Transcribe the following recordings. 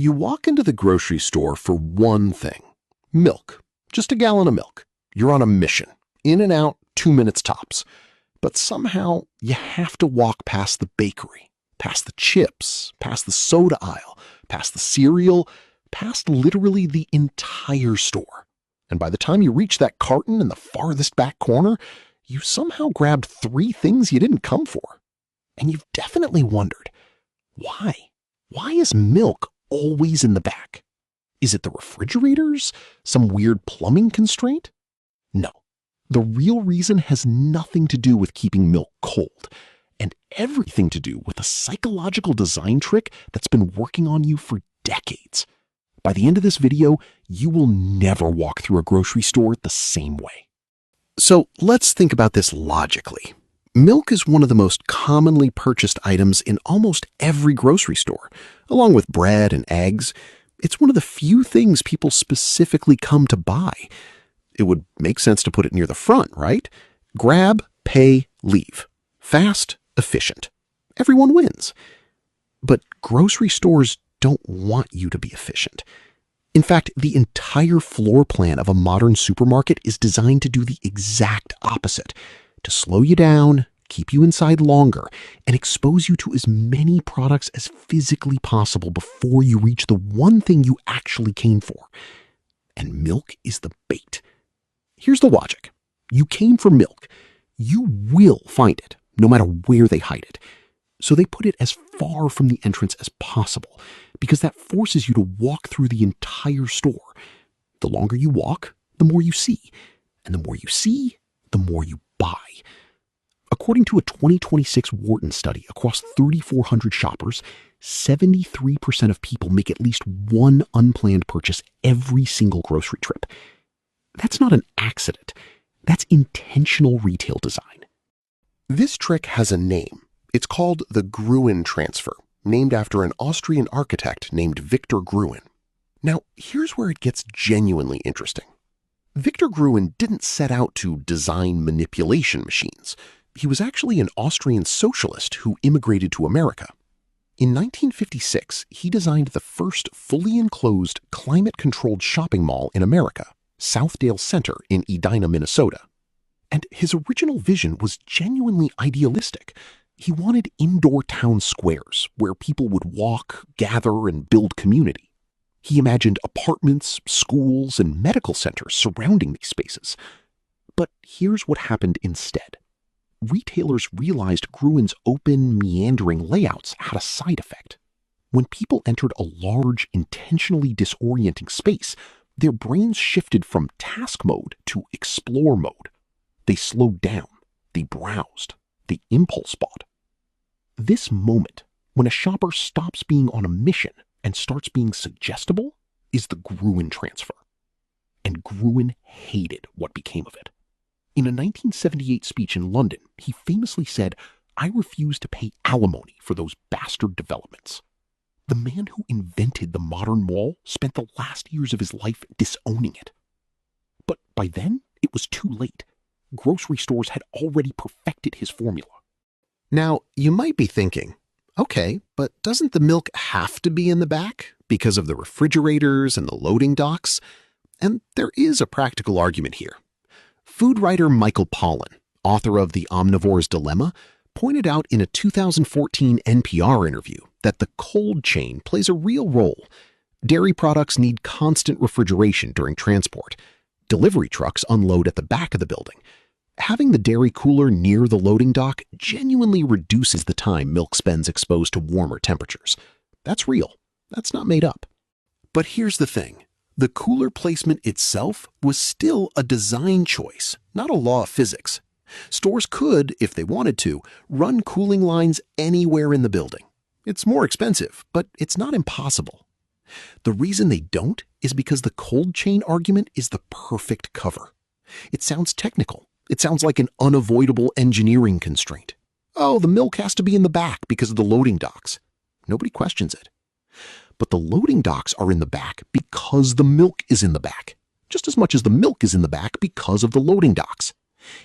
You walk into the grocery store for one thing: milk. Just a gallon of milk. You're on a mission. In and out, 2 minutes tops. But somehow you have to walk past the bakery, past the chips, past the soda aisle, past the cereal, past literally the entire store. And by the time you reach that carton in the farthest back corner, you somehow grabbed 3 things you didn't come for. And you've definitely wondered, why? Why is milk always in the back? Is it the refrigerators? Some weird plumbing constraint? No. The real reason has nothing to do with keeping milk cold, and everything to do with a psychological design trick that's been working on you for decades. By the end of this video, you will never walk through a grocery store the same way. So let's think about this logically. Milk is one of the most commonly purchased items in almost every grocery store, along with bread and eggs. It's one of the few things people specifically come to buy. It would make sense to put it near the front, right? Grab, pay, leave. Fast, efficient. Everyone wins. But grocery stores don't want you to be efficient. In fact, the entire floor plan of a modern supermarket is designed to do the exact opposite: to slow you down, keep you inside longer, and expose you to as many products as physically possible before you reach the one thing you actually came for. And milk is the bait. Here's the logic. You came for milk. You will find it, no matter where they hide it. So they put it as far from the entrance as possible, because that forces you to walk through the entire store. The longer you walk, the more you see. And the more you see, the more you buy. According to a 2026 Wharton study across 3,400 shoppers, 73% of people make at least one unplanned purchase every single grocery trip. That's not an accident. That's intentional retail design. This trick has a name. It's called the Gruen Transfer, named after an Austrian architect named Victor Gruen. Now, here's where it gets genuinely interesting. Victor Gruen didn't set out to design manipulation machines. He was actually an Austrian socialist who immigrated to America. In 1956, he designed the first fully enclosed, climate-controlled shopping mall in America, Southdale Center in Edina, Minnesota. And his original vision was genuinely idealistic. He wanted indoor town squares where people would walk, gather, and build community. He imagined apartments, schools, and medical centers surrounding these spaces. But here's what happened instead. Retailers realized Gruen's open, meandering layouts had a side effect. When people entered a large, intentionally disorienting space, their brains shifted from task mode to explore mode. They slowed down, they browsed, they impulse bought. This moment, when a shopper stops being on a mission and starts being suggestible, is the Gruen Transfer. And Gruen hated what became of it. In a 1978 speech in London, he famously said, "I refuse to pay alimony for those bastard developments." The man who invented the modern mall spent the last years of his life disowning it. But by then, it was too late. Grocery stores had already perfected his formula. Now, you might be thinking, okay, but doesn't the milk have to be in the back because of the refrigerators and the loading docks? And there is a practical argument here. Food writer Michael Pollan, author of The Omnivore's Dilemma, pointed out in a 2014 NPR interview that the cold chain plays a real role. Dairy products need constant refrigeration during transport. Delivery trucks unload at the back of the building. Having the dairy cooler near the loading dock genuinely reduces the time milk spends exposed to warmer temperatures. That's real. That's not made up. But here's the thing. The cooler placement itself was still a design choice, not a law of physics. Stores could, if they wanted to, run cooling lines anywhere in the building. It's more expensive, but it's not impossible. The reason they don't is because the cold chain argument is the perfect cover. It sounds technical. It sounds like an unavoidable engineering constraint. Oh, the milk has to be in the back because of the loading docks. Nobody questions it. But the loading docks are in the back because the milk is in the back, just as much as the milk is in the back because of the loading docks.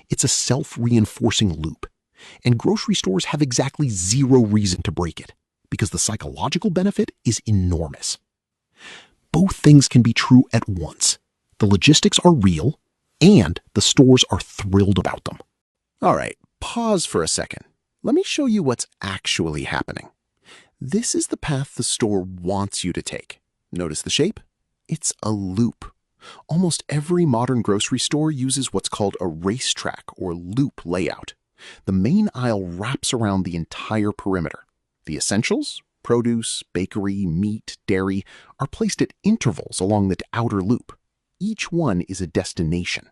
It's a self-reinforcing loop, and grocery stores have exactly zero reason to break it, because the psychological benefit is enormous. both things can be true at once. The logistics are real, and the stores are thrilled about them. All right, pause for a second. Let me show you what's actually happening. This is the path the store wants you to take. Notice the shape? It's a loop. Almost every modern grocery store uses what's called a racetrack or loop layout. The main aisle wraps around the entire perimeter. The essentials, produce, bakery, meat, dairy, are placed at intervals along the outer loop. Each one is a destination.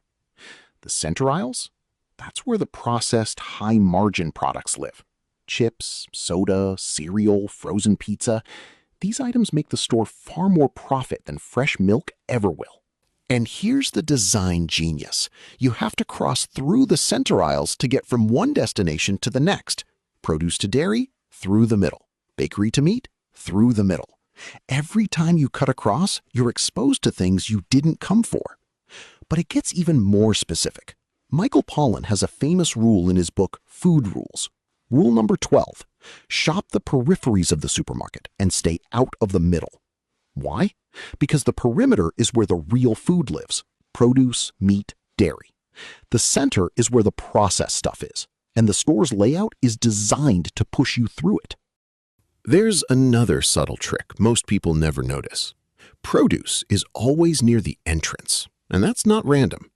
The center aisles? That's where the processed, high-margin products live. Chips, soda, cereal, frozen pizza. These items make the store far more profit than fresh milk ever will. And here's the design genius. You have to cross through the center aisles to get from one destination to the next. Produce to dairy, through the middle. Bakery to meat, through the middle. Every time you cut across, you're exposed to things you didn't come for. But it gets even more specific. Michael Pollan has a famous rule in his book, Food Rules. Rule number 12, shop the peripheries of the supermarket and stay out of the middle. Why? Because the perimeter is where the real food lives, produce, meat, dairy. The center is where the processed stuff is, and the store's layout is designed to push you through it. There's another subtle trick most people never notice. Produce is always near the entrance, and that's not random.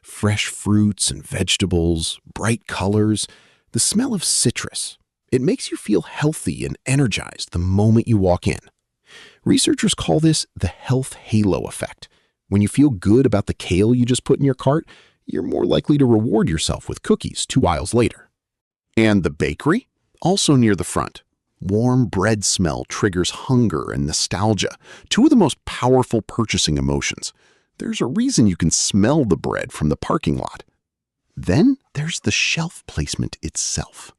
Fresh fruits and vegetables, bright colors, the smell of citrus. It makes you feel healthy and energized the moment you walk in. Researchers call this the health halo effect. When you feel good about the kale you just put in your cart, you're more likely to reward yourself with cookies 2 aisles later. And the bakery? Also near the front. Warm bread smell triggers hunger and nostalgia, two of the most powerful purchasing emotions. There's a reason you can smell the bread from the parking lot. Then there's the shelf placement itself.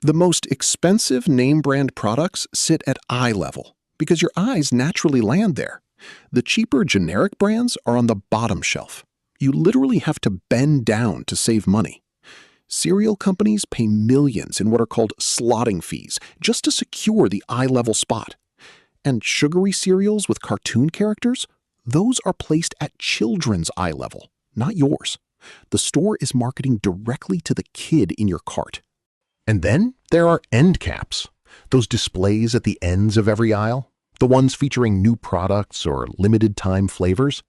The most expensive name brand products sit at eye level because your eyes naturally land there. The cheaper generic brands are on the bottom shelf. You literally have to bend down to save money. Cereal companies pay millions in what are called slotting fees just to secure the eye-level spot. And sugary cereals with cartoon characters? Those are placed at children's eye level, not yours. The store is marketing directly to the kid in your cart. And then there are end caps, those displays at the ends of every aisle, the ones featuring new products or limited-time flavors.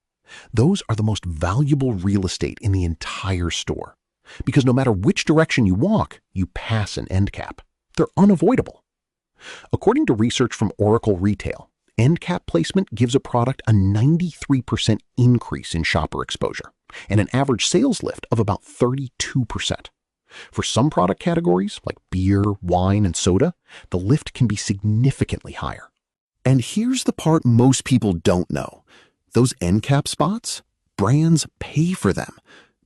Those are the most valuable real estate in the entire store. Because no matter which direction you walk, you pass an end cap. They're unavoidable. According to research from Oracle Retail, end cap placement gives a product a 93% increase in shopper exposure and an average sales lift of about 32%. For some product categories, like beer, wine, and soda, the lift can be significantly higher. And here's the part most people don't know. Those end cap spots, brands pay for them.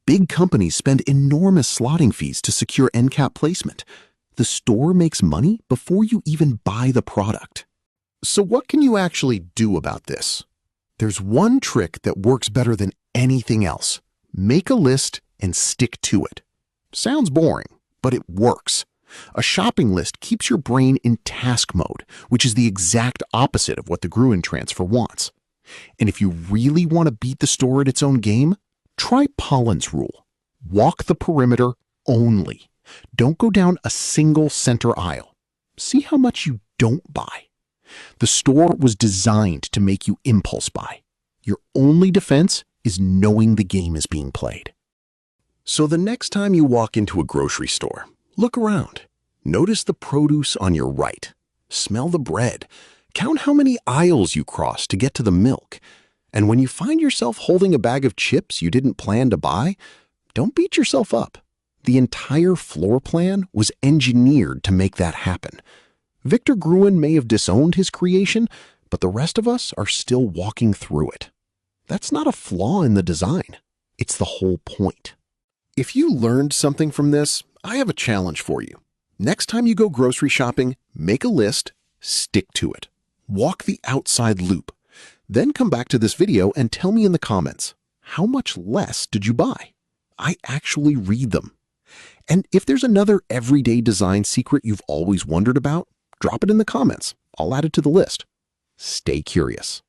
Big companies spend enormous slotting fees to secure end cap placement. The store makes money before you even buy the product. So what can you actually do about this? There's one trick that works better than anything else. Make a list and stick to it. Sounds boring, but it works. A shopping list keeps your brain in task mode, which is the exact opposite of what the Gruen Transfer wants. And if you really want to beat the store at its own game, try Pollan's rule. Walk the perimeter only. Don't go down a single center aisle. See how much you don't buy. The store was designed to make you impulse buy. Your only defense is knowing the game is being played. So the next time you walk into a grocery store, look around. Notice the produce on your right. Smell the bread. Count how many aisles you cross to get to the milk. And when you find yourself holding a bag of chips you didn't plan to buy, don't beat yourself up. The entire floor plan was engineered to make that happen. Victor Gruen may have disowned his creation, but the rest of us are still walking through it. That's not a flaw in the design. It's the whole point. If you learned something from this, I have a challenge for you. Next time you go grocery shopping, make a list, stick to it. Walk the outside loop. Then come back to this video and tell me in the comments, how much less did you buy? I actually read them. And if there's another everyday design secret you've always wondered about, drop it in the comments. I'll add it to the list. Stay curious.